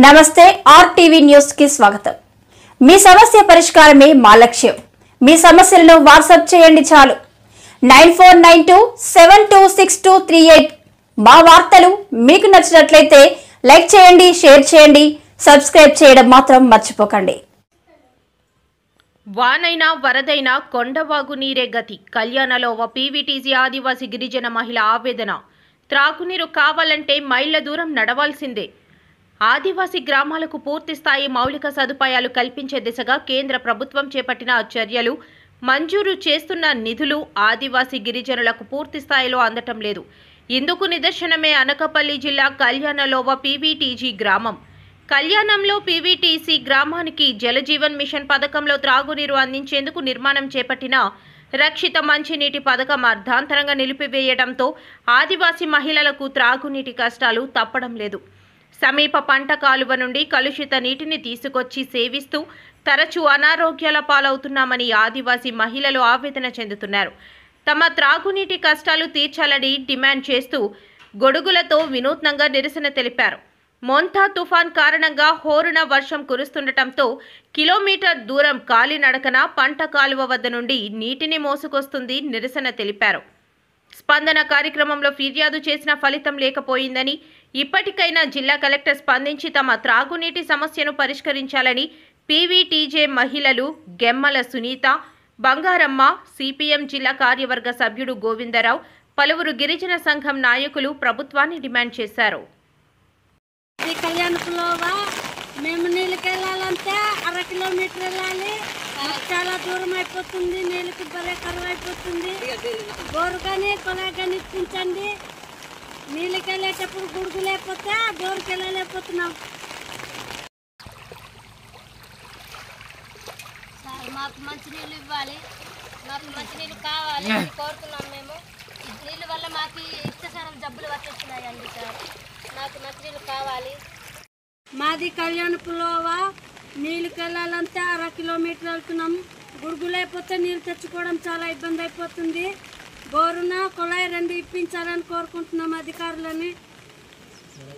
నమస్తే RTV news కి స్వాగతం। మీ సమస్య పరిష్కారమే మా లక్ష్యం। మీ సమస్యలను వాట్సాప్ చేయండి చాలు 9492726238। మా వార్తలు మీకు నచ్చినట్లయితే లైక్ చేయండి, షేర్ చేయండి, సబ్స్క్రైబ్ చేయడం మాత్రం మర్చిపోకండి। వానైనా వరదైనా కొండవాగు నీరే గతి। కళ్యాణలో పీవీటీసీ ఆదివాసీ గిరిజన మహిళ ఆవేదన। త్రాగునీరు కావాలంటే మైళ్ళ దూరం నడవాల్సిందే। ఆదివాసీ గ్రామాలకు పూర్తి స్థాయి మౌలిక సదుపాయాలు కల్పించే దిశగా కేంద్ర ప్రభుత్వం చేపట్టిన చర్యలు, మంజూరు చేస్తున్న నిధులు ఆదివాసీ గిరిజనులకు పూర్తి స్థాయిలో అందటం లేదు। ఇందుకు నిదర్శనమే అనకాపల్లి జిల్లా కళ్యాణలో పీవీటీసీ గ్రామం। కళ్యాణంలో పీవీటీసీ గ్రామానికి జలజీవన్ మిషన్ పథకంలో త్రాగునీరు అందించేందుకు నిర్మాణం చేపట్టిన రక్షిత మంచినీటి పథకం అర్ధాంతరంగా నిలిపివేయడంతో ఆదివాసీ మహిళలకు త్రాగునీటి కష్టాలు తప్పడం లేదు। సమీప పంట కాలువ నుండి కలుషిత నీటిని తీసుకొచ్చి సేవిస్తూ తరచూ అనారోగ్యాల పాలవుతున్నామని ఆదివాసీ మహిళలు ఆవేదన చెందుతున్నారు। తమ త్రాగునీటి కష్టాలు తీర్చాలని డిమాండ్ చేస్తూ గొడుగులతో వినూత్నంగా నిరసన తెలిపారు। మోంతా తుఫాన్ కారణంగా హోరున వర్షం కురుస్తుండటంతో కిలోమీటర్ దూరం కాలినడకన పంట కాలువ వద్ద నుండి నీటిని మోసుకొస్తుంది నిరసన తెలిపారు। స్పందన కార్యక్రమంలో ఫిర్యాదు చేసిన ఫలితం లేకపోయిందని, ఇప్పటికైనా జిల్లా కలెక్టర్ స్పందించి తమ త్రాగునీటి సమస్యను పరిష్కరించాలని పీవీటీజే మహిళలు గెమ్మల సునీత, బంగారమ్మ, సిపిఎం జిల్లా కార్యవర్గ సభ్యుడు గోవిందరావు, పలువురు గిరిజన సంఘం నాయకులు ప్రభుత్వాన్ని డిమాండ్ చేశారు। మేము నీళ్ళకి వెళ్ళాలంటే 1/2 కిలోమీటర్ వెళ్ళాలి, చాలా దూరం అయిపోతుంది, నీళ్ళకి భలే కరువు అయిపోతుంది। బోరు కానీ కొలాయి కానీ ఇప్పించండి। నీళ్ళకి వెళ్ళేటప్పుడు గుడుగు లేకపోతే బోరుకి వెళ్ళలేకపోతున్నాం। సార్ మాకు మంచినీళ్ళు ఇవ్వాలి, మాకు మంచినీళ్ళు కావాలి కోరుతున్నాం మేము। నీళ్ళ వల్ల మాకు ఇష్టసరం జబ్బులు వచ్చేస్తున్నాయండి సార్, నాకు మంచినీళ్ళు కావాలి। మాది కళ్యాణపులోవా, నీళ్ళకి వెళ్ళాలంటే 1/2 కిలోమీటర్ వెళ్తున్నాం। గుడుగు లేకపోతే నీళ్ళు తెచ్చుకోవడం చాలా ఇబ్బంది అయిపోతుంది। బోరున కొలాయి 2 ఇప్పించాలని కోరుకుంటున్నాం అధికారులని।